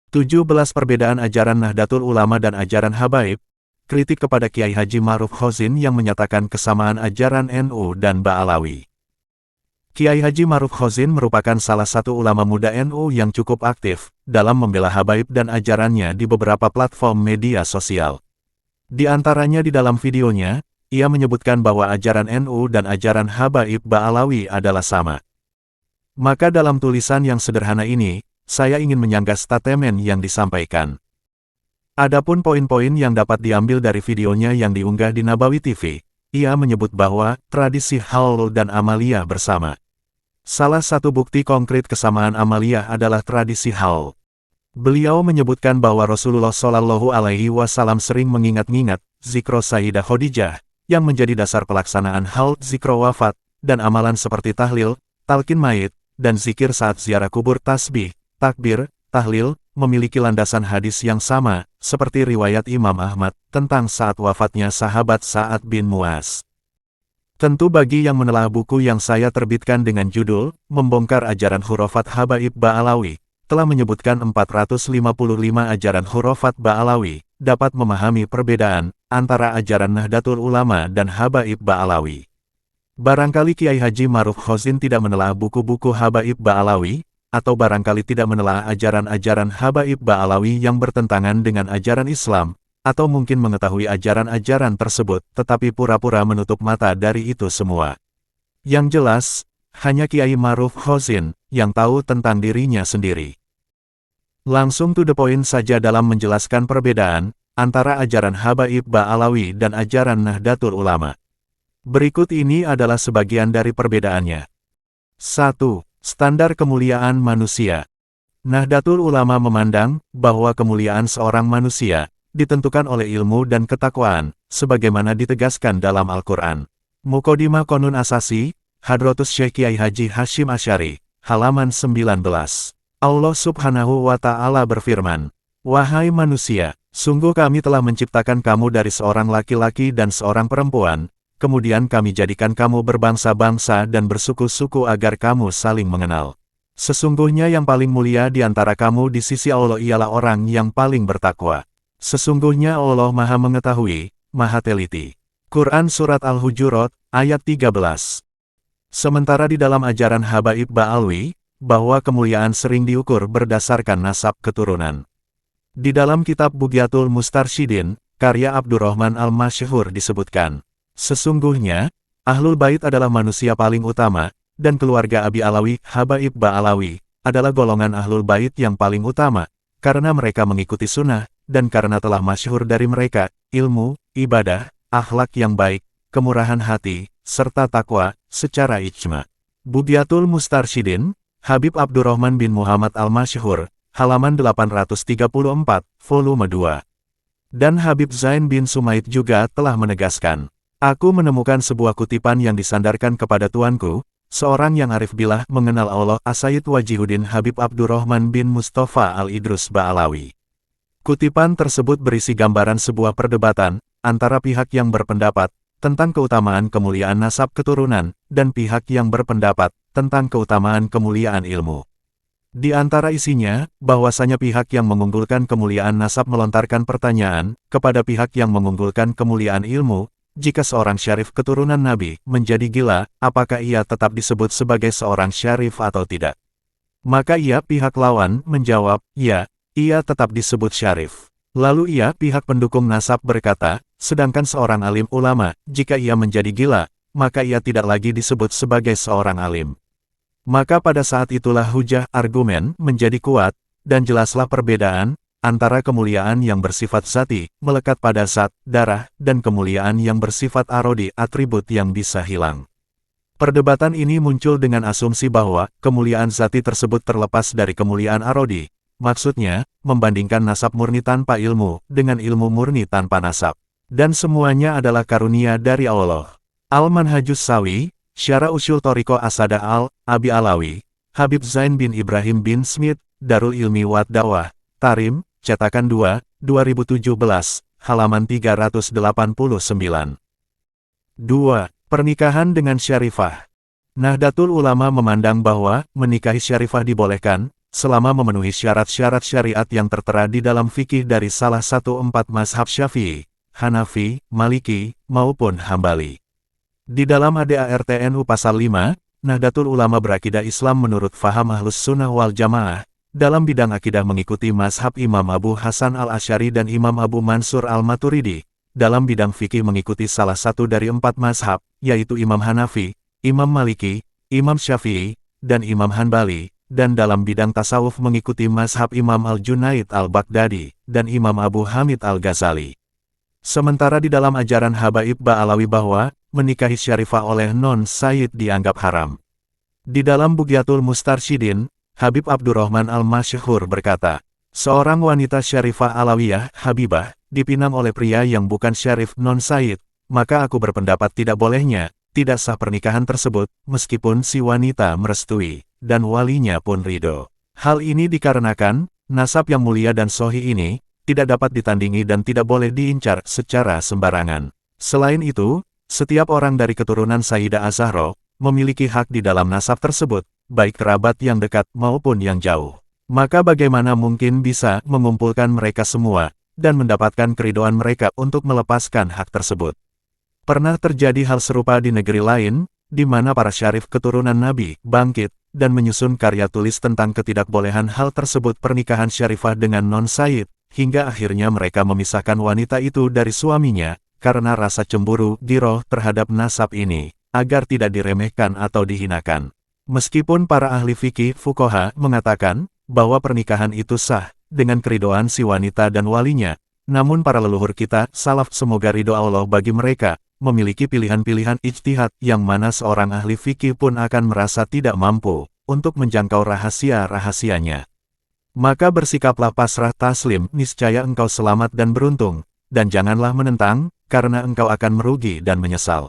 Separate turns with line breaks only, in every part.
17 Perbedaan ajaran Nahdlatul Ulama dan ajaran Habaib. Kritik kepada Kiai Haji Ma'ruf Khozin yang menyatakan kesamaan ajaran NU dan Ba'alawi. Kiai Haji Ma'ruf Khozin merupakan salah satu ulama muda NU yang cukup aktif dalam membela Habaib dan ajarannya di beberapa platform media sosial. Di antaranya di dalam videonya, ia menyebutkan bahwa ajaran NU dan ajaran Habaib Ba'alawi adalah sama. Maka dalam tulisan yang sederhana ini, saya ingin menyanggah statement yang disampaikan. Adapun poin-poin yang dapat diambil dari videonya yang diunggah di Nabawi TV, ia menyebut bahwa tradisi haul dan amaliyah bersama. Salah satu bukti konkret kesamaan amaliyah adalah tradisi haul. Beliau menyebutkan bahwa Rasulullah Shallallahu Alaihi Wasallam sering mengingat-ingat zikro Sayyidah Khadijah, yang menjadi dasar pelaksanaan haul, zikro wafat, dan amalan seperti tahlil, talqin mayit, dan zikir saat ziarah kubur, tasbih, takbir, tahlil, memiliki landasan hadis yang sama, seperti riwayat Imam Ahmad, tentang saat wafatnya sahabat Sa'ad bin Mu'az. Tentu bagi yang menelah buku yang saya terbitkan dengan judul, Membongkar Ajaran Khurafat Habaib Ba'alawi, telah menyebutkan 455 ajaran khurafat Ba'alawi, dapat memahami perbedaan antara ajaran Nahdlatul Ulama dan Habaib Ba'alawi. Barangkali Kiai Haji Ma'ruf Khozin tidak menelah buku-buku Habaib Ba'alawi, atau barangkali tidak menelah ajaran-ajaran Habaib Ba'alawi yang bertentangan dengan ajaran Islam, atau mungkin mengetahui ajaran-ajaran tersebut, tetapi pura-pura menutup mata dari itu semua. Yang jelas, hanya Kiai Ma'ruf Khozin yang tahu tentang dirinya sendiri. Langsung to the point saja dalam menjelaskan perbedaan antara ajaran Habaib Ba'alawi dan ajaran Nahdlatul Ulama. Berikut ini adalah sebagian dari perbedaannya. 1. Standar kemuliaan manusia. Nahdlatul Ulama memandang bahwa kemuliaan seorang manusia ditentukan oleh ilmu dan ketakwaan, sebagaimana ditegaskan dalam Al-Quran. Muqaddimah Qonun Asasi, Hadratus Syekh Kiai Haji Hashim Asy'ari, halaman 19. Allah Subhanahu wa Ta'ala berfirman, "Wahai manusia, sungguh kami telah menciptakan kamu dari seorang laki-laki dan seorang perempuan, kemudian kami jadikan kamu berbangsa-bangsa dan bersuku-suku agar kamu saling mengenal. Sesungguhnya yang paling mulia di antara kamu di sisi Allah ialah orang yang paling bertakwa. Sesungguhnya Allah Maha Mengetahui, Maha Teliti." Quran Surat Al-Hujurat, ayat 13. Sementara di dalam ajaran Habaib Ba'alawi, bahwa kemuliaan sering diukur berdasarkan nasab keturunan. Di dalam kitab Bughyatul Mustarsyidin, karya Abdurrahman Al-Masyhur disebutkan, sesungguhnya, Ahlul Bait adalah manusia paling utama, dan keluarga Abi Alawi, Habaib Ba'alawi, adalah golongan Ahlul Bait yang paling utama, karena mereka mengikuti sunnah, dan karena telah masyhur dari mereka, ilmu, ibadah, akhlak yang baik, kemurahan hati, serta takwa, secara ijma. Bughyatul Mustarsyidin, Habib Abdurrahman bin Muhammad Al-Masyhur, halaman 834, volume 2. Dan Habib Zain bin Sumaid juga telah menegaskan, "Aku menemukan sebuah kutipan yang disandarkan kepada tuanku, seorang yang arif billah mengenal Allah, As-Sayyid Wajihuddin Habib Abdurrahman bin Mustafa Al-Idrus Ba'alawi." Kutipan tersebut berisi gambaran sebuah perdebatan antara pihak yang berpendapat tentang keutamaan kemuliaan nasab keturunan, dan pihak yang berpendapat tentang keutamaan kemuliaan ilmu. Di antara isinya, bahwasanya pihak yang mengunggulkan kemuliaan nasab melontarkan pertanyaan kepada pihak yang mengunggulkan kemuliaan ilmu, jika seorang syarif keturunan Nabi menjadi gila, apakah ia tetap disebut sebagai seorang syarif atau tidak? Maka pihak lawan menjawab, ya, ia tetap disebut syarif. Lalu pihak pendukung nasab berkata, sedangkan seorang alim ulama, jika ia menjadi gila, maka ia tidak lagi disebut sebagai seorang alim. Maka pada saat itulah hujah argumen menjadi kuat, dan jelaslah perbedaan antara kemuliaan yang bersifat zati, melekat pada zat, darah, dan kemuliaan yang bersifat arodi, atribut yang bisa hilang. Perdebatan ini muncul dengan asumsi bahwa kemuliaan zati tersebut terlepas dari kemuliaan arodi. Maksudnya, membandingkan nasab murni tanpa ilmu dengan ilmu murni tanpa nasab. Dan semuanya adalah karunia dari Allah. Al-Manhajus Sawi, Syarah Usyul Thariqah As-Sadah Al-Abi Alawi, Habib Zain bin Ibrahim bin Smith, Darul Ilmi Wad Dawah, Tarim, cetakan 2, 2017, halaman 389. 2. Pernikahan dengan Syarifah. Nahdlatul Ulama memandang bahwa menikahi Syarifah dibolehkan, selama memenuhi syarat-syarat syariat yang tertera di dalam fikih dari salah satu 4 mazhab Syafi'i, Hanafi, Maliki, maupun Hambali. Di dalam ADART NU Pasal 5, Nahdlatul Ulama berakidah Islam menurut faham Ahlus Sunnah wal Jamaah, dalam bidang akidah mengikuti mazhab Imam Abu Hasan al-Asy'ari dan Imam Abu Mansur al-Maturidi, dalam bidang fikih mengikuti salah satu dari 4 mazhab, yaitu Imam Hanafi, Imam Maliki, Imam Syafi'i, dan Imam Hanbali, dan dalam bidang tasawuf mengikuti mazhab Imam Al-Junaid al-Baghdadi, dan Imam Abu Hamid al-Ghazali. Sementara di dalam ajaran Habaib Ba'alawi bahwa, menikahi Syarifah oleh non-Sayyid dianggap haram. Di dalam Bughyatul Mustarsyidin, Habib Abdurrahman al-Masyhur berkata, seorang wanita Syarifah Alawiyah, Habibah, dipinang oleh pria yang bukan Syarif non-Sayyid, maka aku berpendapat tidak bolehnya, tidak sah pernikahan tersebut, meskipun si wanita merestui, dan walinya pun ridho. Hal ini dikarenakan, nasab yang mulia dan sahih ini, tidak dapat ditandingi dan tidak boleh diincar secara sembarangan. Selain itu, setiap orang dari keturunan Sayyidah Az-Zahra, memiliki hak di dalam nasab tersebut, baik kerabat yang dekat maupun yang jauh. Maka bagaimana mungkin bisa mengumpulkan mereka semua, dan mendapatkan keridhaan mereka untuk melepaskan hak tersebut. Pernah terjadi hal serupa di negeri lain, di mana para syarif keturunan Nabi bangkit, dan menyusun karya tulis tentang ketidakbolehan hal tersebut pernikahan Syarifah dengan non-Sayyid, hingga akhirnya mereka memisahkan wanita itu dari suaminya, karena rasa cemburu, giroh terhadap nasab ini, agar tidak diremehkan atau dihinakan. Meskipun para ahli fikih fuqaha mengatakan, bahwa pernikahan itu sah, dengan keridhaan si wanita dan walinya, namun para leluhur kita, salaf semoga ridho Allah bagi mereka, memiliki pilihan-pilihan ijtihad yang mana seorang ahli fikih pun akan merasa tidak mampu, untuk menjangkau rahasia-rahasianya. Maka bersikaplah pasrah taslim, niscaya engkau selamat dan beruntung, dan janganlah menentang, karena engkau akan merugi dan menyesal.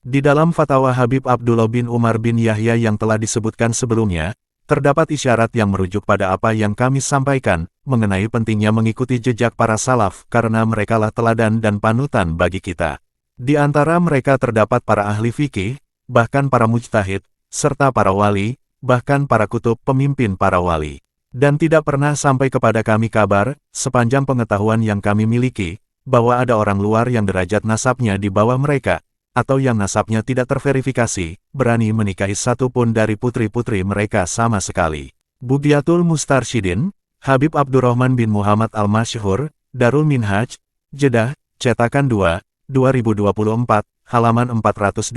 Di dalam fatwa Habib Abdullah bin Umar bin Yahya yang telah disebutkan sebelumnya, terdapat isyarat yang merujuk pada apa yang kami sampaikan, mengenai pentingnya mengikuti jejak para salaf karena merekalah teladan dan panutan bagi kita. Di antara mereka terdapat para ahli fikih, bahkan para mujtahid, serta para wali, bahkan para kutub pemimpin para wali. Dan tidak pernah sampai kepada kami kabar, sepanjang pengetahuan yang kami miliki, bahwa ada orang luar yang derajat nasabnya di bawah mereka, atau yang nasabnya tidak terverifikasi, berani menikahi satu pun dari putri-putri mereka sama sekali. Bughyatul Mustarsyidin, Habib Abdurrahman bin Muhammad al-Masyhur, Darul Minhaj, Jeddah, cetakan 2, 2024, halaman 426,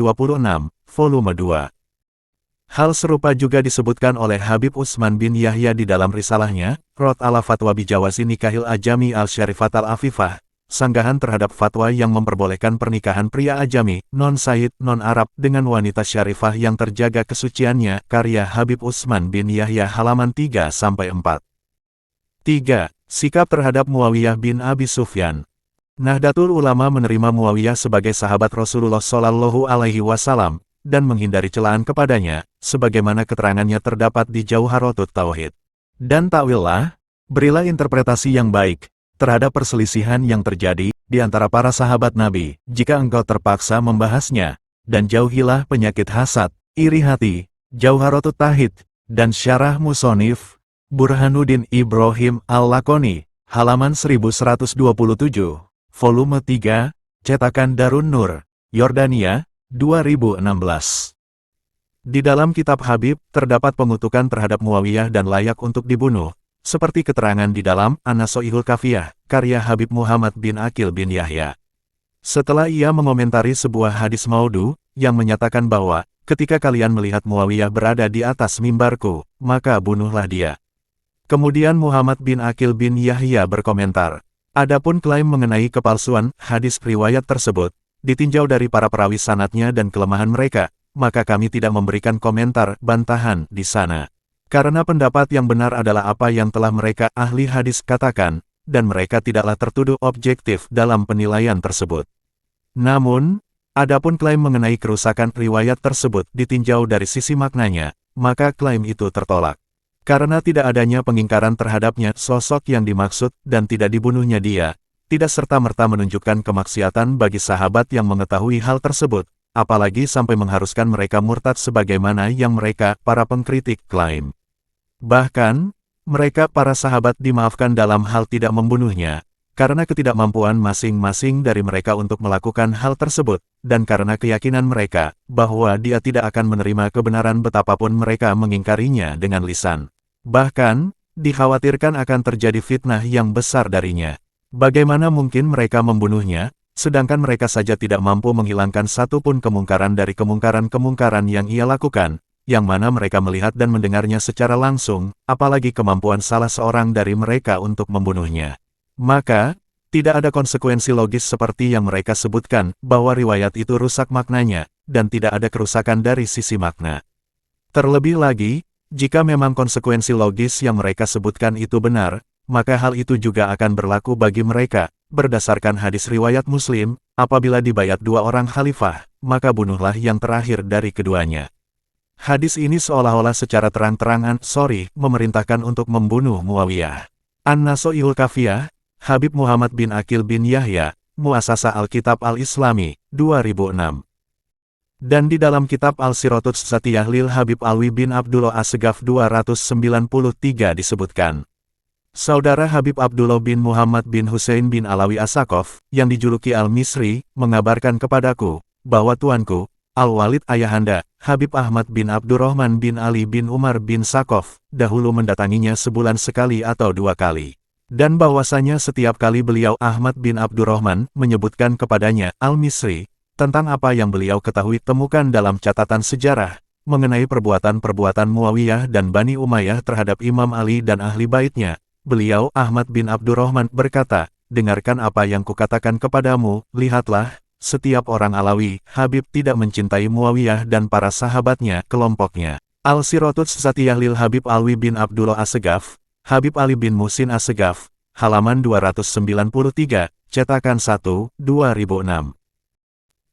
volume 2. Hal serupa juga disebutkan oleh Habib Utsman bin Yahya di dalam risalahnya, Rod ala Fatwa Bijawazi Nikahil Ajami al-Syarifat al-Afifah, sanggahan terhadap fatwa yang memperbolehkan pernikahan pria ajami, non-Sayyid, non-Arab, dengan wanita syarifah yang terjaga kesuciannya, karya Habib Utsman bin Yahya halaman 3-4. 3. Sikap terhadap Muawiyah bin Abi Sufyan. Nahdlatul Ulama menerima Muawiyah sebagai sahabat Rasulullah Shallallahu Alaihi Wasallam, dan menghindari celaan kepadanya, sebagaimana keterangannya terdapat di Jauharatut Tauhid. Dan takwillah, berilah interpretasi yang baik, terhadap perselisihan yang terjadi di antara para sahabat Nabi, jika engkau terpaksa membahasnya, dan jauhilah penyakit hasad, iri hati, Jauharatut Tauhid, dan Syarah Musonif, Burhanuddin Ibrahim Al-Lakoni, halaman 1127, volume 3, cetakan Darun Nur, Yordania, 2016. Di dalam kitab Habib, terdapat pengutukan terhadap Muawiyah dan layak untuk dibunuh, seperti keterangan di dalam An-Nasoihul Kafiyah, karya Habib Muhammad bin Aqil bin Yahya. Setelah ia mengomentari sebuah hadis maudhu, yang menyatakan bahwa, ketika kalian melihat Muawiyah berada di atas mimbarku, maka bunuhlah dia. Kemudian Muhammad bin Aqil bin Yahya berkomentar, adapun klaim mengenai kepalsuan hadis riwayat tersebut, ditinjau dari para perawi sanadnya dan kelemahan mereka, maka kami tidak memberikan komentar bantahan di sana. Karena pendapat yang benar adalah apa yang telah mereka ahli hadis katakan, dan mereka tidaklah tertuduh objektif dalam penilaian tersebut. Namun, adapun klaim mengenai kerusakan riwayat tersebut ditinjau dari sisi maknanya, maka klaim itu tertolak. Karena tidak adanya pengingkaran terhadapnya sosok yang dimaksud dan tidak dibunuhnya dia, tidak serta-merta menunjukkan kemaksiatan bagi sahabat yang mengetahui hal tersebut, apalagi sampai mengharuskan mereka murtad sebagaimana yang mereka, para pengkritik, klaim. Bahkan, mereka para sahabat dimaafkan dalam hal tidak membunuhnya, karena ketidakmampuan masing-masing dari mereka untuk melakukan hal tersebut, dan karena keyakinan mereka, bahwa dia tidak akan menerima kebenaran betapapun mereka mengingkarinya dengan lisan. Bahkan, dikhawatirkan akan terjadi fitnah yang besar darinya. Bagaimana mungkin mereka membunuhnya, sedangkan mereka saja tidak mampu menghilangkan satu pun kemungkaran dari kemungkaran-kemungkaran yang ia lakukan, yang mana mereka melihat dan mendengarnya secara langsung, apalagi kemampuan salah seorang dari mereka untuk membunuhnya. Maka, tidak ada konsekuensi logis seperti yang mereka sebutkan, bahwa riwayat itu rusak maknanya, dan tidak ada kerusakan dari sisi makna. Terlebih lagi, jika memang konsekuensi logis yang mereka sebutkan itu benar, maka hal itu juga akan berlaku bagi mereka. Berdasarkan hadis riwayat Muslim, apabila dibayat dua orang khalifah, maka bunuhlah yang terakhir dari keduanya. Hadis ini seolah-olah secara terang-terangan, memerintahkan untuk membunuh Muawiyah. An-Nasoihul Kafiyah, Habib Muhammad bin Aqil bin Yahya, Muasasa Al-Kitab Al-Islami, 2006. Dan di dalam kitab Al-Siratus Satiyah lil Habib Alwi bin Abdullah Assegaf 293 disebutkan. Saudara Habib Abdullah bin Muhammad bin Husain bin Alawi As-Sakaf, yang dijuluki Al-Misri, mengabarkan kepadaku, bahwa tuanku, Al-Walid ayahanda, Habib Ahmad bin Abdurrahman bin Ali bin Umar bin Sakaf, dahulu mendatanginya sebulan sekali atau dua kali. Dan bahwasanya setiap kali beliau Ahmad bin Abdurrahman menyebutkan kepadanya, Al-Misri, tentang apa yang beliau ketahui temukan dalam catatan sejarah, mengenai perbuatan-perbuatan Muawiyah dan Bani Umayyah terhadap Imam Ali dan ahli baitnya. Beliau, Ahmad bin Abdurrahman, berkata, dengarkan apa yang kukatakan kepadamu, lihatlah, setiap orang Alawi, Habib tidak mencintai Muawiyah dan para sahabatnya, kelompoknya. Al-Siratus Satiyah lil Habib Alwi bin Abdullah Assegaf, Habib Ali bin Musin Assegaf, halaman 293, cetakan 1, 2006.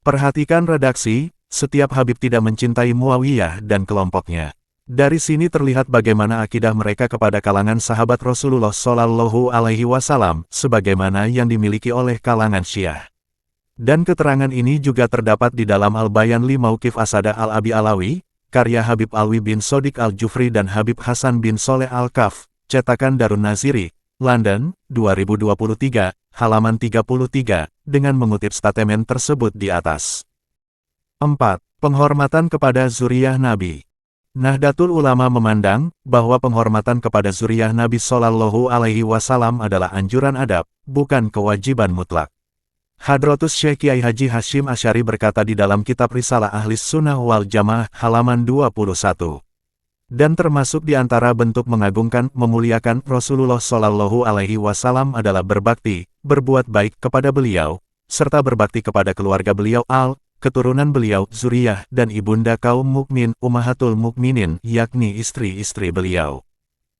Perhatikan redaksi, setiap Habib tidak mencintai Muawiyah dan kelompoknya. Dari sini terlihat bagaimana akidah mereka kepada kalangan sahabat Rasulullah Shallallahu Alaihi Wasallam, sebagaimana yang dimiliki oleh kalangan Syiah. Dan keterangan ini juga terdapat di dalam Al-Bayan li Mauqif Asada Al-Abi Alawi, karya Habib Alwi bin Sodik Al-Jufri dan Habib Hasan bin Soleh Al-Kaf, cetakan Darun Naziri, London, 2023, halaman 33, dengan mengutip statemen tersebut di atas. 4. Penghormatan kepada zuriyah Nabi. Nahdlatul Ulama memandang bahwa penghormatan kepada zuriyah Nabi Shallallahu Alaihi Wasallam adalah anjuran adab, bukan kewajiban mutlak. Hadratus Syekh Kiai Haji Hashim Asy'ari berkata di dalam kitab Risalah Ahlis Sunnah wal Jamaah halaman 21. Dan termasuk di antara bentuk mengagungkan, memuliakan Rasulullah Shallallahu Alaihi Wasallam adalah berbakti, berbuat baik kepada beliau, serta berbakti kepada keluarga beliau keturunan beliau, zuriyah, dan ibunda kaum mukmin, Ummahatul Mukminin, yakni istri-istri beliau.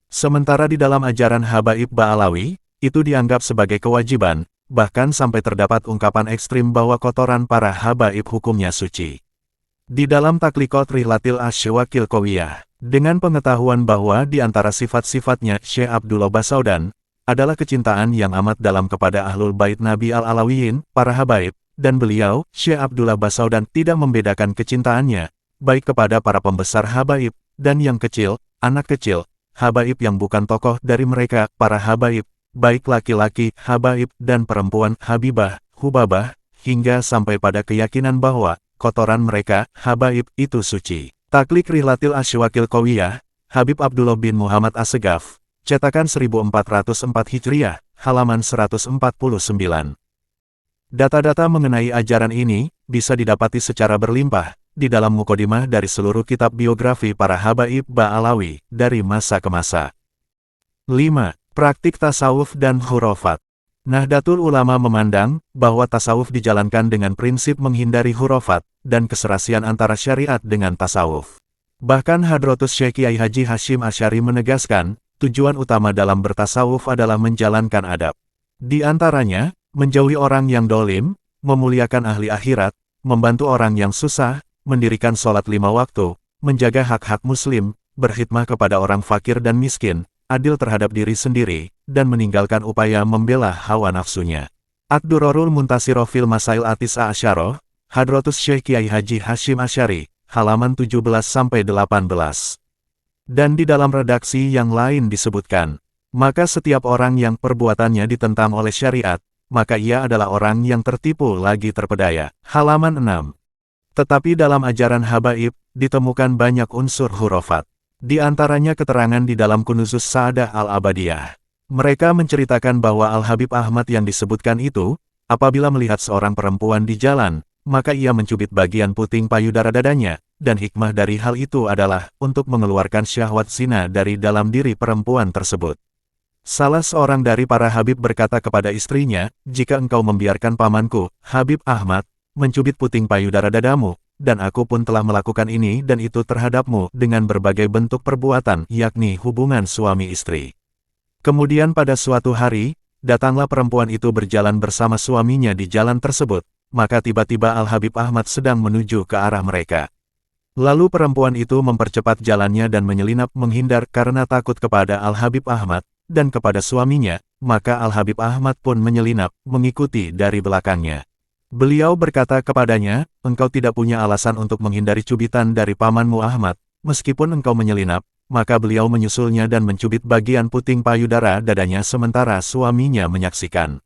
Sementara di dalam ajaran Habaib Ba'alawi, itu dianggap sebagai kewajiban, bahkan sampai terdapat ungkapan ekstrim bahwa kotoran para Habaib hukumnya suci. Di dalam Takliqat Rihlatil Asyawakil Qawiyah, dengan pengetahuan bahwa di antara sifat-sifatnya Syekh Abdullah Basaudan, adalah kecintaan yang amat dalam kepada Ahlul Bait Nabi Al-Alawiyin, para Habaib, dan beliau, Syekh Abdullah Basaudan, tidak membedakan kecintaannya, baik kepada para pembesar Habaib, dan yang kecil, anak kecil, Habaib yang bukan tokoh dari mereka, para Habaib, baik laki-laki, Habaib, dan perempuan, Habibah, Hubabah, hingga sampai pada keyakinan bahwa, kotoran mereka, Habaib, itu suci. Taklik Rihlatil Asyawakil Qawiyah, Habib Abdullah bin Muhammad Assegaf, cetakan 1404 Hijriah, halaman 149. Data-data mengenai ajaran ini, bisa didapati secara berlimpah, di dalam mukodimah dari seluruh kitab biografi para Habaib Ba'alawi, dari masa ke masa. 5. Praktik tasawuf dan khurafat. Nahdlatul Ulama memandang, bahwa tasawuf dijalankan dengan prinsip menghindari khurafat, dan keserasian antara syariat dengan tasawuf. Bahkan Hadratus Syekh Kiai Haji Hashim Asy'ari menegaskan, tujuan utama dalam bertasawuf adalah menjalankan adab. Di antaranya, menjauhi orang yang dolim, memuliakan ahli akhirat, membantu orang yang susah, mendirikan sholat 5 waktu, menjaga hak-hak muslim, berkhidmah kepada orang fakir dan miskin, adil terhadap diri sendiri, dan meninggalkan upaya membela hawa nafsunya. Ad-Durarul Muntasirah fil Masail Atis'a Asyarah, Hadratus Syekh Kiai Haji Hashim Asy'ari, halaman 17-18. Dan di dalam redaksi yang lain disebutkan, maka setiap orang yang perbuatannya ditentang oleh syariat, maka ia adalah orang yang tertipu lagi terpedaya. Halaman 6. Tetapi dalam ajaran habaib, ditemukan banyak unsur hurufat. Di antaranya keterangan di dalam Kunuzus Sa'adah Al-Abadiyah. Mereka menceritakan bahwa Al-Habib Ahmad yang disebutkan itu, apabila melihat seorang perempuan di jalan, maka ia mencubit bagian puting payudara dadanya, dan hikmah dari hal itu adalah untuk mengeluarkan syahwat zina dari dalam diri perempuan tersebut. Salah seorang dari para Habib berkata kepada istrinya, "Jika engkau membiarkan pamanku, Habib Ahmad, mencubit puting payudara dadamu, dan aku pun telah melakukan ini dan itu terhadapmu dengan berbagai bentuk perbuatan, yakni hubungan suami istri." Kemudian pada suatu hari, datanglah perempuan itu berjalan bersama suaminya di jalan tersebut, maka tiba-tiba Al-Habib Ahmad sedang menuju ke arah mereka. Lalu perempuan itu mempercepat jalannya dan menyelinap menghindar karena takut kepada Al-Habib Ahmad, dan kepada suaminya, maka Al-Habib Ahmad pun menyelinap, mengikuti dari belakangnya. Beliau berkata kepadanya, "Engkau tidak punya alasan untuk menghindari cubitan dari pamanmu Ahmad, meskipun engkau menyelinap." Maka beliau menyusulnya dan mencubit bagian puting payudara dadanya sementara suaminya menyaksikan.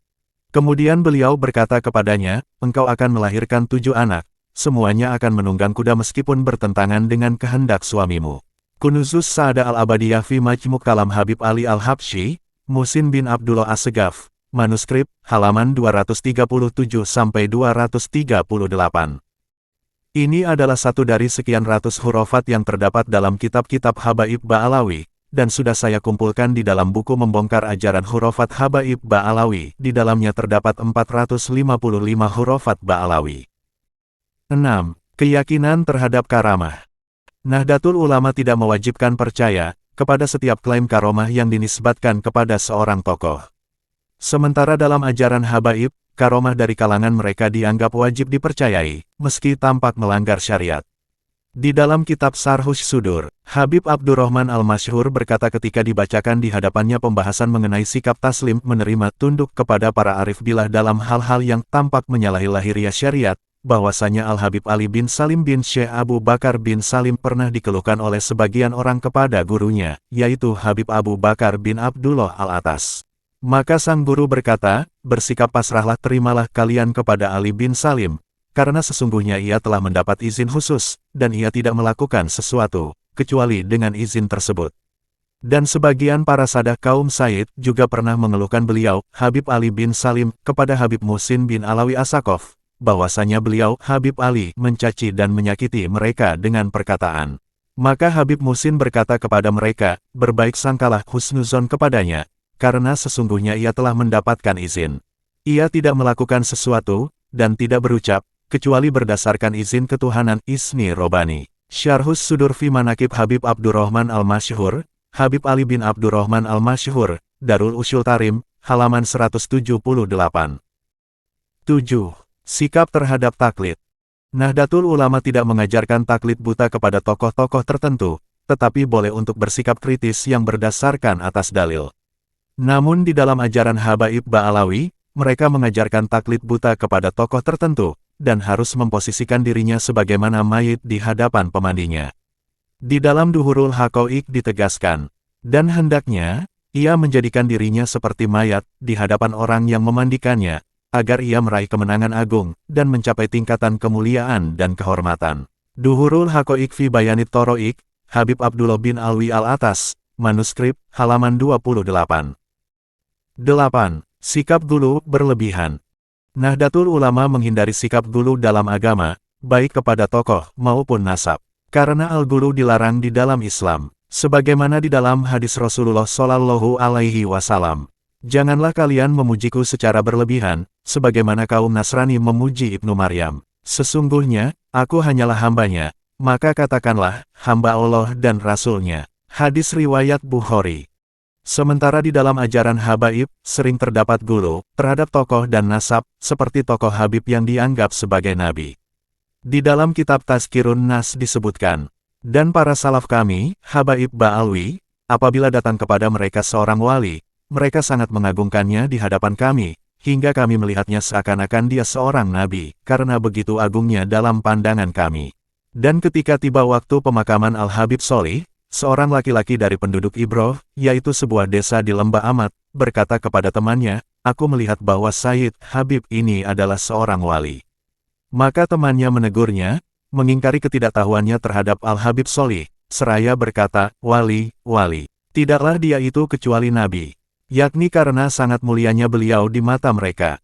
Kemudian beliau berkata kepadanya, "Engkau akan melahirkan 7 anak, semuanya akan menunggang kuda meskipun bertentangan dengan kehendak suamimu." Kunuzus Sa'adah Al-Abadiyah fi Majmu' Kalam Habib Ali Al-Habsyi, Muhsin bin Abdullah As-Segaf, manuskrip, halaman 237-238. Ini adalah satu dari sekian ratus hurufat yang terdapat dalam kitab-kitab Habaib Ba'alawi, dan sudah saya kumpulkan di dalam buku Membongkar Ajaran Hurufat Habaib Ba'alawi. Di dalamnya terdapat 455 hurufat Ba'alawi. 6. Keyakinan terhadap karamah. Nahdlatul Ulama tidak mewajibkan percaya kepada setiap klaim karamah yang dinisbatkan kepada seorang tokoh. Sementara dalam ajaran habaib, karamah dari kalangan mereka dianggap wajib dipercayai, meski tampak melanggar syariat. Di dalam kitab Syarhus Sudur, Habib Abdurrahman Al-Masyhur berkata ketika dibacakan di hadapannya pembahasan mengenai sikap taslim menerima tunduk kepada para arif billah dalam hal-hal yang tampak menyalahi lahiriah syariat, bahwasanya Al-Habib Ali bin Salim bin Syekh Abu Bakar bin Salim pernah dikeluhkan oleh sebagian orang kepada gurunya, yaitu Habib Abu Bakar bin Abdullah Al-Atas. Maka sang guru berkata, "Bersikap pasrahlah, terimalah kalian kepada Ali bin Salim, karena sesungguhnya ia telah mendapat izin khusus, dan ia tidak melakukan sesuatu, kecuali dengan izin tersebut." Dan sebagian para sadah kaum Said juga pernah mengeluhkan beliau, Habib Ali bin Salim, kepada Habib Muhsin bin Alawi As-Sakaf, bahwasanya beliau, Habib Ali, mencaci dan menyakiti mereka dengan perkataan. Maka Habib Muhsin berkata kepada mereka, "Berbaik sangkalah husnuzon kepadanya, karena sesungguhnya ia telah mendapatkan izin. Ia tidak melakukan sesuatu, dan tidak berucap, kecuali berdasarkan izin ketuhanan Isni Robani." Syarhus Sudur fi Manaqib Habib Abdurrahman Al-Masyhur, Habib Ali bin Abdurrahman Al-Masyhur, Darul Usyul Tarim, halaman 178. 7. Sikap terhadap taklid. Nahdlatul Ulama tidak mengajarkan taklid buta kepada tokoh-tokoh tertentu, tetapi boleh untuk bersikap kritis yang berdasarkan atas dalil. Namun di dalam ajaran Habaib Ba'alawi, mereka mengajarkan taklid buta kepada tokoh tertentu, dan harus memposisikan dirinya sebagaimana mayit di hadapan pemandinya. Di dalam Duhurul Haqa'iq ditegaskan, dan hendaknya, ia menjadikan dirinya seperti mayat di hadapan orang yang memandikannya, agar ia meraih kemenangan agung, dan mencapai tingkatan kemuliaan dan kehormatan. Duhurul Haqa'iq fi Bayanit Toro'ik, Habib Abdullah bin Alwi Al-Atas, manuskrip, halaman 28. 8. Sikap gulu berlebihan. Nahdlatul Ulama menghindari sikap gulu dalam agama, baik kepada tokoh maupun nasab. Karena al-gulu dilarang di dalam Islam, sebagaimana di dalam hadis Rasulullah Shallallahu Alaihi Wasallam. "Janganlah kalian memujiku secara berlebihan, sebagaimana kaum Nasrani memuji Ibnu Maryam. Sesungguhnya, aku hanyalah hambanya, maka katakanlah, hamba Allah dan Rasul-Nya." Hadis riwayat Bukhari. Sementara di dalam ajaran habaib, sering terdapat gulu terhadap tokoh dan nasab, seperti tokoh Habib yang dianggap sebagai nabi. Di dalam kitab Tazkirun Nas disebutkan, "Dan para salaf kami, Habaib Ba'alwi, apabila datang kepada mereka seorang wali, mereka sangat mengagungkannya di hadapan kami, hingga kami melihatnya seakan-akan dia seorang nabi, karena begitu agungnya dalam pandangan kami. Dan ketika tiba waktu pemakaman Al-Habib Sholih, seorang laki-laki dari penduduk Ibroh, yaitu sebuah desa di Lembah Amat, berkata kepada temannya, aku melihat bahwa Sayyid Habib ini adalah seorang wali. Maka temannya menegurnya, mengingkari ketidaktahuannya terhadap Al-Habib Sholih, seraya berkata, wali, tidaklah dia itu kecuali nabi. Yakni karena sangat mulianya beliau di mata mereka.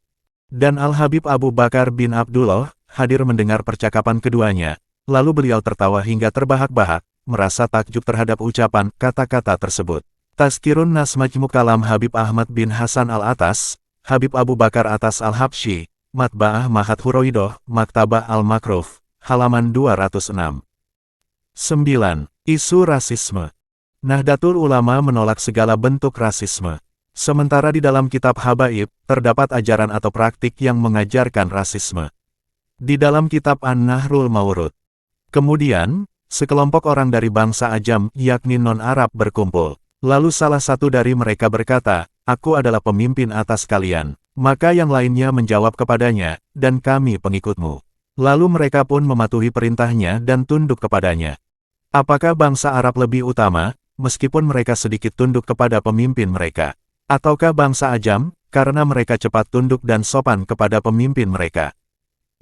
Dan Al-Habib Abu Bakar bin Abdullah hadir mendengar percakapan keduanya, lalu beliau tertawa hingga terbahak-bahak, merasa takjub terhadap ucapan kata-kata tersebut. Tazkirun Nas Majmu' Kalam Habib Ahmad bin Hasan Al-Atas, Habib Abu Bakar Atas Al-Habsyi, Matba'ah Mahat Huroidoh, Maktabah Al-Makruf, halaman 206. 9. Isu rasisme. Nahdlatul Ulama menolak segala bentuk rasisme. Sementara di dalam kitab Habaib, terdapat ajaran atau praktik yang mengajarkan rasisme. Di dalam kitab An-Nahrul Mawrud. Kemudian, sekelompok orang dari bangsa Ajam, yakni non-Arab berkumpul. Lalu salah satu dari mereka berkata, aku adalah pemimpin atas kalian. Maka yang lainnya menjawab kepadanya, dan kami pengikutmu. Lalu mereka pun mematuhi perintahnya dan tunduk kepadanya. Apakah bangsa Arab lebih utama, meskipun mereka sedikit tunduk kepada pemimpin mereka? Ataukah bangsa Ajam, karena mereka cepat tunduk dan sopan kepada pemimpin mereka?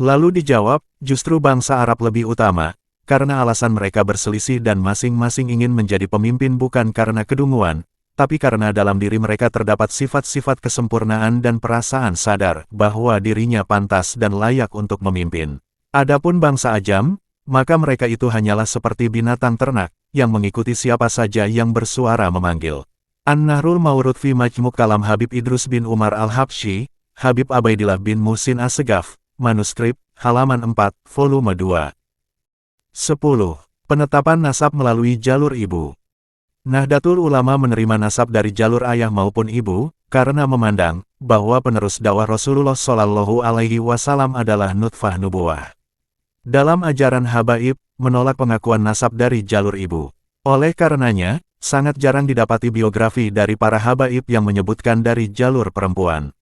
Lalu dijawab, justru bangsa Arab lebih utama, karena alasan mereka berselisih dan masing-masing ingin menjadi pemimpin bukan karena kedunguan, tapi karena dalam diri mereka terdapat sifat-sifat kesempurnaan dan perasaan sadar bahwa dirinya pantas dan layak untuk memimpin. Adapun bangsa Ajam, maka mereka itu hanyalah seperti binatang ternak, yang mengikuti siapa saja yang bersuara memanggil. An-Nahrul Mawrud fi Majmu' Kalam Habib Idrus bin Umar Al-Habsyi, Habib Abaidillah bin Muhsin As-Segaf, manuskrip, halaman 4, volume 2. 10. Penetapan nasab melalui jalur ibu. Nahdlatul Ulama menerima nasab dari jalur ayah maupun ibu, karena memandang bahwa penerus dakwah Rasulullah Shallallahu Alaihi Wasallam adalah nutfah nubuwah. Dalam ajaran Habaib, menolak pengakuan nasab dari jalur ibu. Oleh karenanya, sangat jarang didapati biografi dari para habaib yang menyebutkan dari jalur perempuan.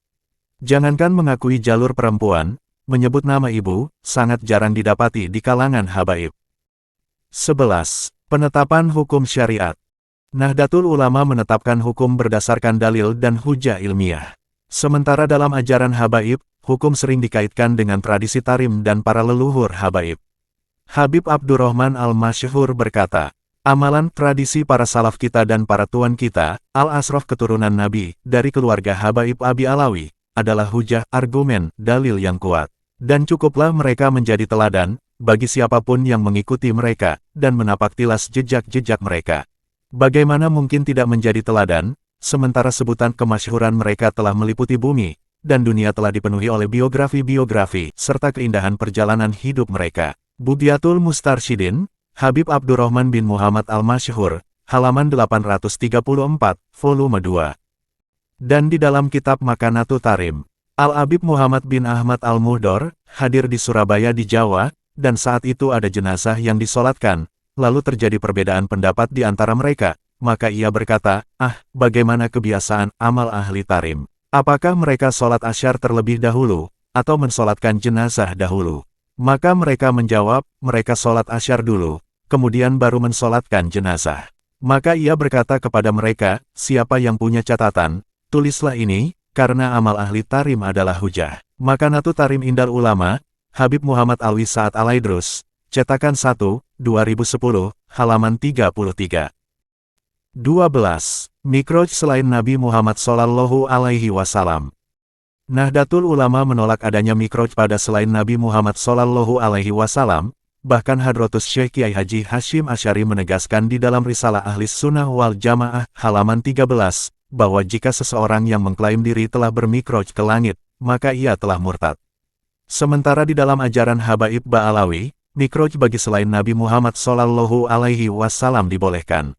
Jangankan mengakui jalur perempuan, menyebut nama ibu, sangat jarang didapati di kalangan habaib. 11. Penetapan hukum syariat. Nahdlatul Ulama menetapkan hukum berdasarkan dalil dan hujah ilmiah. Sementara dalam ajaran habaib, hukum sering dikaitkan dengan tradisi tarim dan para leluhur habaib. Habib Abdurrahman Al-Masyhur berkata, amalan tradisi para salaf kita dan para tuan kita, Al-Ashraf keturunan Nabi, dari keluarga Habaib Abi Alawi, adalah hujah, argumen, dalil yang kuat. Dan cukuplah mereka menjadi teladan, bagi siapapun yang mengikuti mereka, dan menapak tilas jejak-jejak mereka. Bagaimana mungkin tidak menjadi teladan, sementara sebutan kemasyhuran mereka telah meliputi bumi, dan dunia telah dipenuhi oleh biografi-biografi, serta keindahan perjalanan hidup mereka. Bughyatul Mustarsyidin, Habib Abdurrahman bin Muhammad Al-Masyhur, halaman 834, volume 2. Dan di dalam kitab Makanatu Tarim, Al-Habib Muhammad bin Ahmad Al-Muhdor, hadir di Surabaya di Jawa, dan saat itu ada jenazah yang disolatkan, lalu terjadi perbedaan pendapat di antara mereka, maka ia berkata, bagaimana kebiasaan amal ahli tarim? Apakah mereka sholat asyar terlebih dahulu, atau mensolatkan jenazah dahulu? Maka mereka menjawab, mereka sholat asyar dulu, kemudian baru mensolatkan jenazah. Maka ia berkata kepada mereka, siapa yang punya catatan, tulislah ini, karena amal ahli tarim adalah hujah. Makanatu Tarim Indal Ulama, Habib Muhammad Alwi Sa'ad Al-Aidrus, cetakan 1, 2010, halaman 33. 12. Mikroj selain Nabi Muhammad Shallallahu Alaihi Wasallam. Nahdlatul Ulama menolak adanya mikroj pada selain Nabi Muhammad Shallallahu Alaihi Wasallam, bahkan Hadratus Syekh Kiai Haji Hashim Asy'ari menegaskan di dalam Risalah Ahlis Sunnah wal Jamaah, halaman 13, bahwa jika seseorang yang mengklaim diri telah bermikroj ke langit, maka ia telah murtad. Sementara di dalam ajaran Habaib Ba'alawi, mikroj bagi selain Nabi Muhammad Shallallahu Alaihi Wasallam dibolehkan.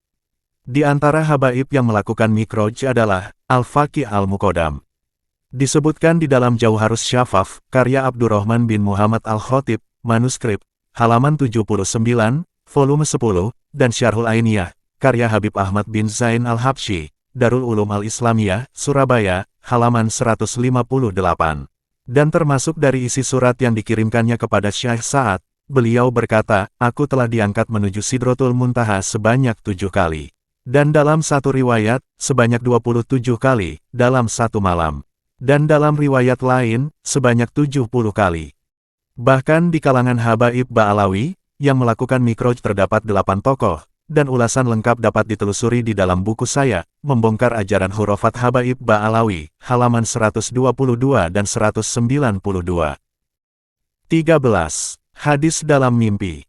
Di antara habaib yang melakukan mikroj adalah Al-Faqih Al-Muqaddam. Disebutkan di dalam Jauharus Syafaf, karya Abdurrahman bin Muhammad Al-Khatib, manuskrip, halaman 79, volume 10, dan Syarhul Ainiyah, karya Habib Ahmad bin Zain Al-Habsyi, Darul Ulum Al-Islamiyah, Surabaya, halaman 158. Dan termasuk dari isi surat yang dikirimkannya kepada Syekh Sa'ad, beliau berkata, aku telah diangkat menuju Sidratul Muntaha sebanyak 7 kali. Dan dalam satu riwayat, sebanyak 27 kali, dalam satu malam. Dan dalam riwayat lain, sebanyak 70 kali. Bahkan di kalangan Habaib Ba'alawi, yang melakukan mikroj terdapat 8 tokoh, dan ulasan lengkap dapat ditelusuri di dalam buku saya, Membongkar Ajaran Hurufat Habaib Ba'alawi, halaman 122 dan 192. 13. Hadis dalam mimpi.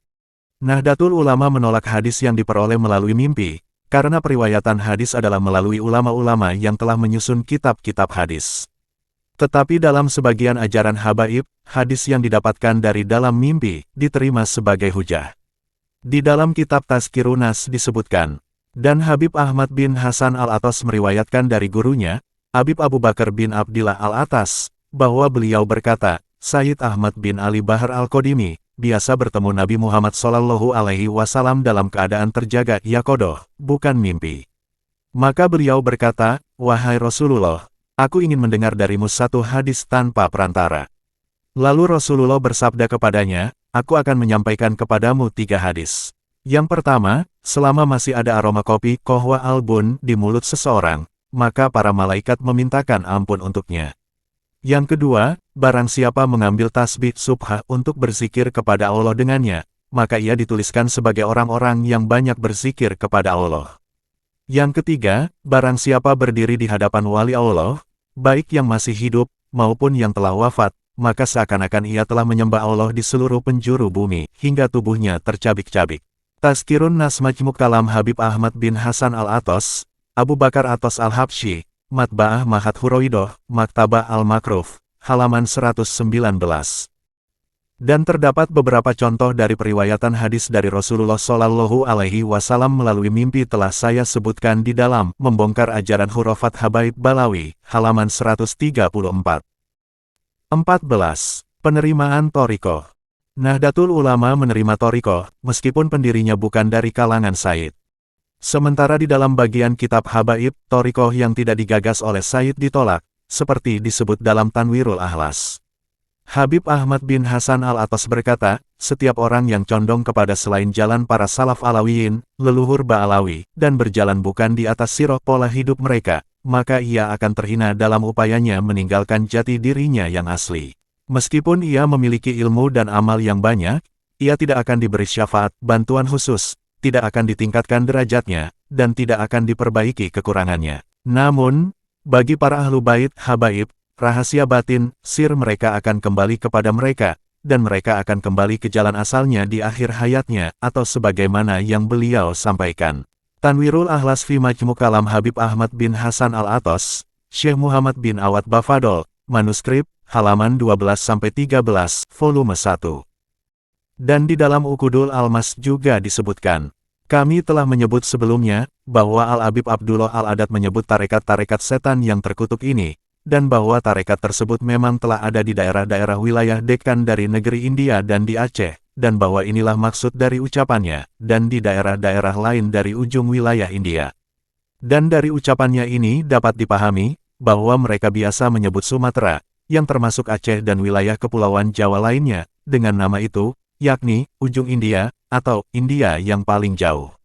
Nahdlatul Ulama menolak hadis yang diperoleh melalui mimpi, karena periwayatan hadis adalah melalui ulama-ulama yang telah menyusun kitab-kitab hadis. Tetapi dalam sebagian ajaran Habaib, hadis yang didapatkan dari dalam mimpi, diterima sebagai hujah. Di dalam kitab Tazkirun Nas disebutkan, dan Habib Ahmad bin Hasan Al-Atas meriwayatkan dari gurunya, Habib Abu Bakar bin Abdillah Al-Atas, bahwa beliau berkata, Sayyid Ahmad bin Ali Bahar Al-Qadimi, biasa bertemu Nabi Muhammad SAW dalam keadaan terjaga yaqodoh, bukan mimpi. Maka beliau berkata, wahai Rasulullah, aku ingin mendengar darimu satu hadis tanpa perantara. Lalu Rasulullah bersabda kepadanya, aku akan menyampaikan kepadamu 3 hadis. Yang pertama, selama masih ada aroma kopi kohwa albun di mulut seseorang, maka para malaikat memintakan ampun untuknya. Yang kedua, barang siapa mengambil tasbih subhah untuk berzikir kepada Allah dengannya, maka ia dituliskan sebagai orang-orang yang banyak berzikir kepada Allah. Yang ketiga, barang siapa berdiri di hadapan wali Allah, baik yang masih hidup, maupun yang telah wafat, maka seakan-akan ia telah menyembah Allah di seluruh penjuru bumi, hingga tubuhnya tercabik-cabik. Tazkirun Nas Majmu' Kalam Habib Ahmad bin Hasan Al-Atas, Abu Bakar Atas Al-Habsyi, Matba'ah Mahat Huroidoh, Maktabah Al-Makruf, halaman 119. Dan terdapat beberapa contoh dari periwayatan hadis dari Rasulullah Shallallahu Alaihi Wasallam melalui mimpi telah saya sebutkan di dalam Membongkar Ajaran Hurufat Habaib Ba'alawi, halaman 134. 14. Penerimaan Thariqah. Nahdlatul Ulama menerima Thariqah, meskipun pendirinya bukan dari kalangan Sayyid. Sementara di dalam bagian kitab Habaib, Thariqah yang tidak digagas oleh Sayyid ditolak, seperti disebut dalam Tanwirul Ahlas. Habib Ahmad bin Hasan Al-Atas berkata, setiap orang yang condong kepada selain jalan para salaf alawiyin, leluhur Ba'alawi, dan berjalan bukan di atas sirah pola hidup mereka, maka ia akan terhina dalam upayanya meninggalkan jati dirinya yang asli. Meskipun ia memiliki ilmu dan amal yang banyak, ia tidak akan diberi syafaat, bantuan khusus, tidak akan ditingkatkan derajatnya, dan tidak akan diperbaiki kekurangannya. Namun, bagi para ahlu bait Habaib, rahasia batin, sir mereka akan kembali kepada mereka, dan mereka akan kembali ke jalan asalnya di akhir hayatnya, atau sebagaimana yang beliau sampaikan. Tanwirul Ahlas fi Majmu' Kalam Habib Ahmad bin Hasan Al-Atas, Syekh Muhammad bin Awad Bafadol, manuskrip, halaman 12-13, volume 1. Dan di dalam Uqudul Almas juga disebutkan, kami telah menyebut sebelumnya, bahwa Al-Habib Abdullah Al-Adat menyebut tarekat-tarekat setan yang terkutuk ini, dan bahwa tarekat tersebut memang telah ada di daerah-daerah wilayah Dekkan dari negeri India dan di Aceh, dan bahwa inilah maksud dari ucapannya, dan di daerah-daerah lain dari ujung wilayah India. Dan dari ucapannya ini dapat dipahami, bahwa mereka biasa menyebut Sumatera, yang termasuk Aceh dan wilayah kepulauan Jawa lainnya, dengan nama itu, yakni, ujung India, atau India yang paling jauh.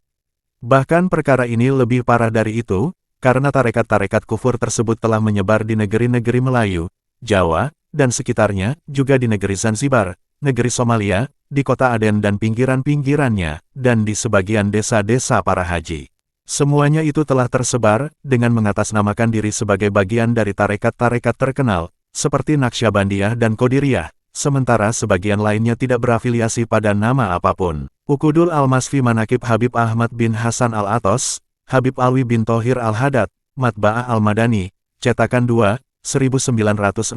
Bahkan perkara ini lebih parah dari itu, karena tarekat-tarekat kufur tersebut telah menyebar di negeri-negeri Melayu, Jawa, dan sekitarnya, juga di negeri Zanzibar, negeri Somalia, di kota Aden dan pinggiran-pinggirannya, dan di sebagian desa-desa para haji. Semuanya itu telah tersebar, dengan mengatasnamakan diri sebagai bagian dari tarekat-tarekat terkenal, seperti Naqsyabandiyah dan Qadiriyah, sementara sebagian lainnya tidak berafiliasi pada nama apapun. Uqudul Almas fi Manaqib Habib Ahmad bin Hasan Al-Atas, Habib Alwi bin Thohir Al-Haddad, Matba'ah Al-Madani, cetakan 2, 1968,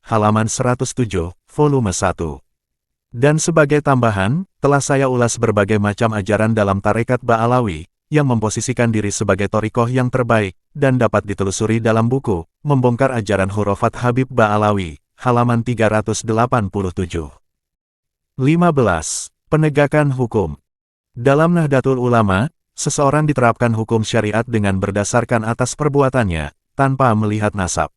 halaman 107, volume 1. Dan sebagai tambahan, telah saya ulas berbagai macam ajaran dalam tarekat Ba'alawi, yang memposisikan diri sebagai thariqah yang terbaik, dan dapat ditelusuri dalam buku, Membongkar Ajaran Hurufat Habib Ba'alawi, halaman 387. 15. Penegakan hukum. Dalam Nahdlatul Ulama, seseorang diterapkan hukum syariat dengan berdasarkan atas perbuatannya, tanpa melihat nasab.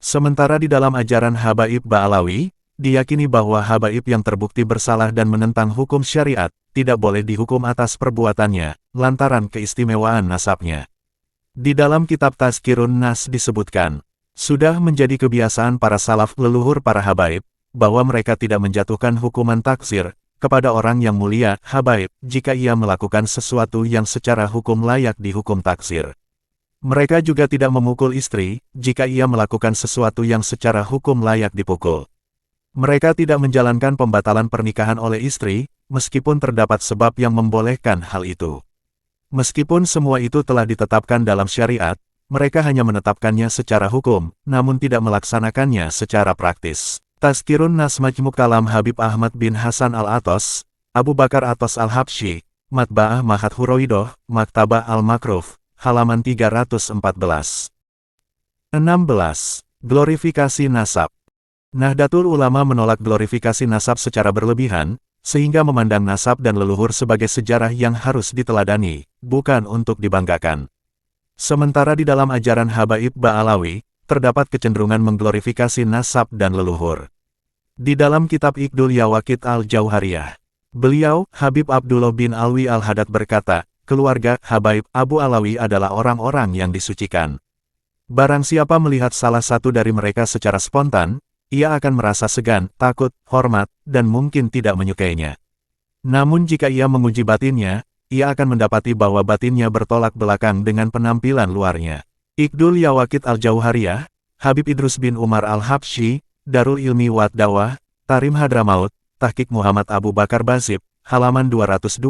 Sementara di dalam ajaran Habaib Ba'alawi, diyakini bahwa Habaib yang terbukti bersalah dan menentang hukum syariat, tidak boleh dihukum atas perbuatannya, lantaran keistimewaan nasabnya. Di dalam kitab Tazkirun Nas disebutkan, sudah menjadi kebiasaan para salaf leluhur para Habaib, bahwa mereka tidak menjatuhkan hukuman taksir kepada orang yang mulia, Habaib, jika ia melakukan sesuatu yang secara hukum layak dihukum taksir. Mereka juga tidak memukul istri, jika ia melakukan sesuatu yang secara hukum layak dipukul. Mereka tidak menjalankan pembatalan pernikahan oleh istri, meskipun terdapat sebab yang membolehkan hal itu. Meskipun semua itu telah ditetapkan dalam syariat, mereka hanya menetapkannya secara hukum, namun tidak melaksanakannya secara praktis. Tazkirun Nas Majmu' Kalam Habib Ahmad bin Hasan Al-Atos, Abu Bakar Atos Al-Habsyi, Matba'ah Mahat Huraidoh, Maktabah Al-Makruf, halaman 314. 16. Glorifikasi nasab. Nahdlatul Ulama menolak glorifikasi nasab secara berlebihan, sehingga memandang nasab dan leluhur sebagai sejarah yang harus diteladani, bukan untuk dibanggakan. Sementara di dalam ajaran Habaib Ba'alawi, terdapat kecenderungan mengglorifikasi nasab dan leluhur. Di dalam kitab Iqdul Yawaqit Al-Jauhariyah, beliau, Habib Abdullah bin Alwi Al-Haddad berkata, keluarga Habaib Abu Alawi adalah orang-orang yang disucikan. Barang siapa melihat salah satu dari mereka secara spontan, ia akan merasa segan, takut, hormat, dan mungkin tidak menyukainya. Namun jika ia menguji batinnya, ia akan mendapati bahwa batinnya bertolak belakang dengan penampilan luarnya. Iqdul Yawaqit Al-Jauhariyah, Habib Idrus bin Umar Al-Habsyi, Darul Ilmi Wat Dawah, Tarim Hadramaut, Tahqiq Muhammad Abu Bakar Basib, halaman 220,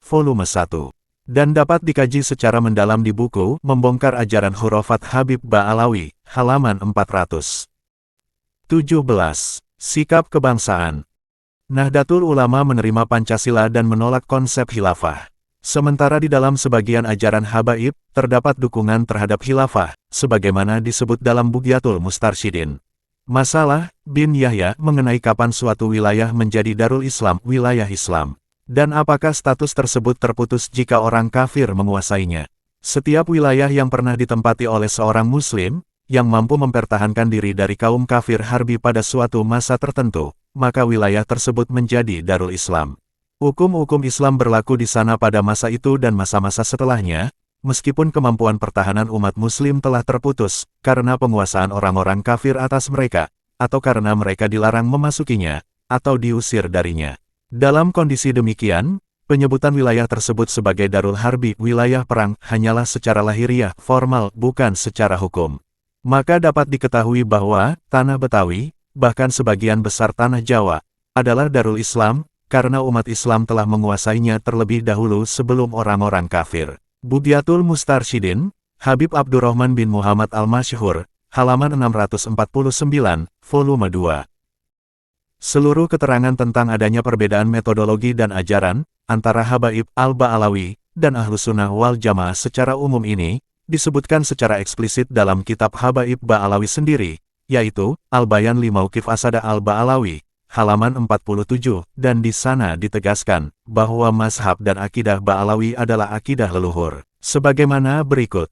volume 1. Dan dapat dikaji secara mendalam di buku Membongkar Ajaran Khurafat Habib Ba'alawi, halaman 400. 17. Sikap kebangsaan. Nahdlatul Ulama menerima Pancasila dan menolak konsep khilafah. Sementara di dalam sebagian ajaran Habaib, terdapat dukungan terhadap khilafah, sebagaimana disebut dalam Bughyatul Mustarsyidin. Masalah bin Yahya mengenai kapan suatu wilayah menjadi Darul Islam, wilayah Islam. Dan apakah status tersebut terputus jika orang kafir menguasainya? Setiap wilayah yang pernah ditempati oleh seorang Muslim, yang mampu mempertahankan diri dari kaum kafir harbi pada suatu masa tertentu, maka wilayah tersebut menjadi Darul Islam. Hukum-hukum Islam berlaku di sana pada masa itu dan masa-masa setelahnya, meskipun kemampuan pertahanan umat Muslim telah terputus, karena penguasaan orang-orang kafir atas mereka, atau karena mereka dilarang memasukinya, atau diusir darinya. Dalam kondisi demikian, penyebutan wilayah tersebut sebagai Darul Harbi, wilayah perang, hanyalah secara lahiriah, formal, bukan secara hukum. Maka dapat diketahui bahwa, tanah Betawi, bahkan sebagian besar tanah Jawa, adalah Darul Islam, karena umat Islam telah menguasainya terlebih dahulu sebelum orang-orang kafir. Bughyatul Mustarsyidin, Habib Abdurrahman bin Muhammad Al-Masyhur, halaman 649, volume 2. Seluruh keterangan tentang adanya perbedaan metodologi dan ajaran, antara Habaib Al-Ba'alawi, dan Ahlus Sunnah wal Jamaah secara umum ini, disebutkan secara eksplisit dalam kitab Habaib Ba'alawi sendiri, yaitu, Al-Bayan li Mauqif Asada Al-Ba'alawi, halaman 47, dan di sana ditegaskan, bahwa mazhab dan akidah Ba'alawi adalah akidah leluhur. Sebagaimana berikut.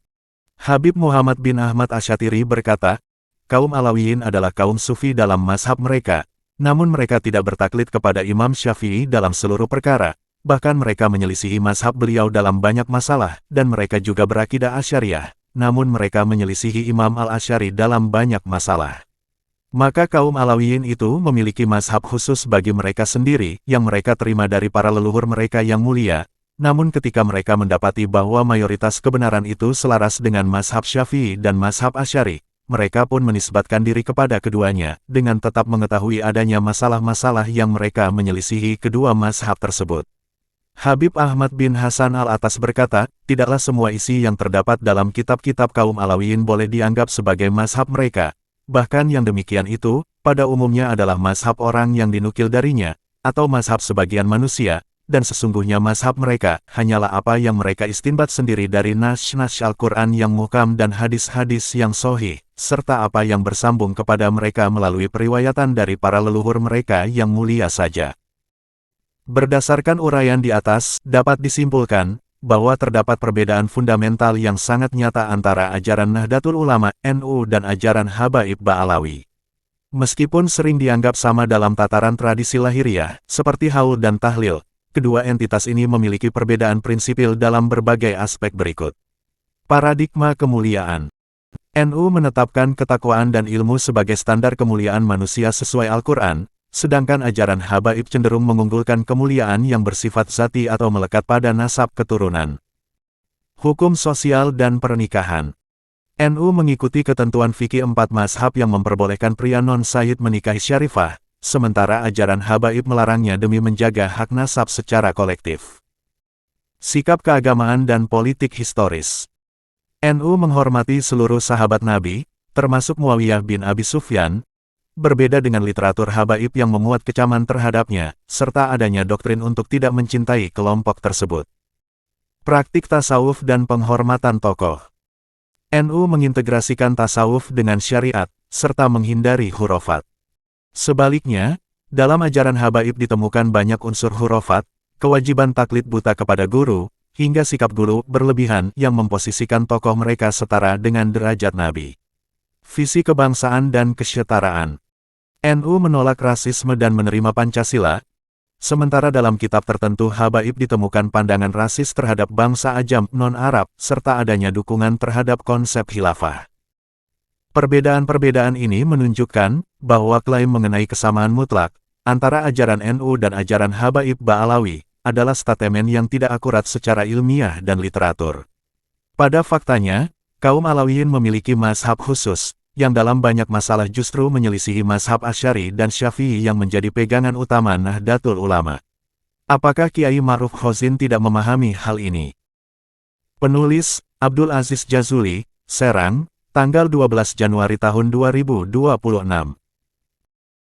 Habib Muhammad bin Ahmad Asyatiri berkata, kaum Alawiyin adalah kaum sufi dalam mazhab mereka, namun mereka tidak bertaklid kepada Imam Syafi'i dalam seluruh perkara, bahkan mereka menyelisihi mazhab beliau dalam banyak masalah, dan mereka juga berakidah Asy'ariyah, namun mereka menyelisihi Imam Al-Asy'ari dalam banyak masalah. Maka kaum Alawiyin itu memiliki mazhab khusus bagi mereka sendiri, yang mereka terima dari para leluhur mereka yang mulia, namun ketika mereka mendapati bahwa mayoritas kebenaran itu selaras dengan mazhab Syafi'i dan mazhab Asy'ari, mereka pun menisbatkan diri kepada keduanya, dengan tetap mengetahui adanya masalah-masalah yang mereka menyelisihi kedua mazhab tersebut. Habib Ahmad bin Hasan Al-Atas berkata, tidaklah semua isi yang terdapat dalam kitab-kitab kaum Alawiyin boleh dianggap sebagai mazhab mereka, bahkan yang demikian itu, pada umumnya adalah mazhab orang yang dinukil darinya, atau mazhab sebagian manusia, dan sesungguhnya mazhab mereka, hanyalah apa yang mereka istinbat sendiri dari nas-nas Al-Quran yang muhkam dan hadis-hadis yang sahih, serta apa yang bersambung kepada mereka melalui periwayatan dari para leluhur mereka yang mulia saja. Berdasarkan uraian di atas, dapat disimpulkan, bahwa terdapat perbedaan fundamental yang sangat nyata antara ajaran Nahdlatul Ulama (NU) dan ajaran Habaib Ba'alawi. Meskipun sering dianggap sama dalam tataran tradisi lahiriah, seperti haul dan tahlil, kedua entitas ini memiliki perbedaan prinsipil dalam berbagai aspek berikut. Paradigma kemuliaan. NU menetapkan ketakwaan dan ilmu sebagai standar kemuliaan manusia sesuai Al-Quran, sedangkan ajaran Habaib cenderung mengunggulkan kemuliaan yang bersifat zati atau melekat pada nasab keturunan. Hukum sosial dan pernikahan. NU mengikuti ketentuan fikih 4 mazhab yang memperbolehkan pria non-sayyid menikahi syarifah, sementara ajaran Habaib melarangnya demi menjaga hak nasab secara kolektif. Sikap keagamaan dan politik historis. NU menghormati seluruh sahabat Nabi, termasuk Muawiyah bin Abi Sufyan, berbeda dengan literatur Habaib yang memuat kecaman terhadapnya, serta adanya doktrin untuk tidak mencintai kelompok tersebut. Praktik tasawuf dan penghormatan tokoh. NU mengintegrasikan tasawuf dengan syariat, serta menghindari hurufat. Sebaliknya, dalam ajaran Habaib ditemukan banyak unsur hurufat, kewajiban taklid buta kepada guru, hingga sikap gulu berlebihan yang memposisikan tokoh mereka setara dengan derajat Nabi. Visi kebangsaan dan kesetaraan. NU menolak rasisme dan menerima Pancasila, sementara dalam kitab tertentu Habaib ditemukan pandangan rasis terhadap bangsa Ajam non-Arab, serta adanya dukungan terhadap konsep khilafah. Perbedaan-perbedaan ini menunjukkan bahwa klaim mengenai kesamaan mutlak antara ajaran NU dan ajaran Habaib Ba'alawi adalah statement yang tidak akurat secara ilmiah dan literatur. Pada faktanya, kaum Alawiyin memiliki mazhab khusus, yang dalam banyak masalah justru menyelisihi mazhab Asy'ari dan Syafi'i yang menjadi pegangan utama Nahdlatul Ulama. Apakah Kiai Ma'ruf Khozin tidak memahami hal ini? Penulis, Abdul Aziz Jazuli, Serang, tanggal 12 Januari tahun 2026.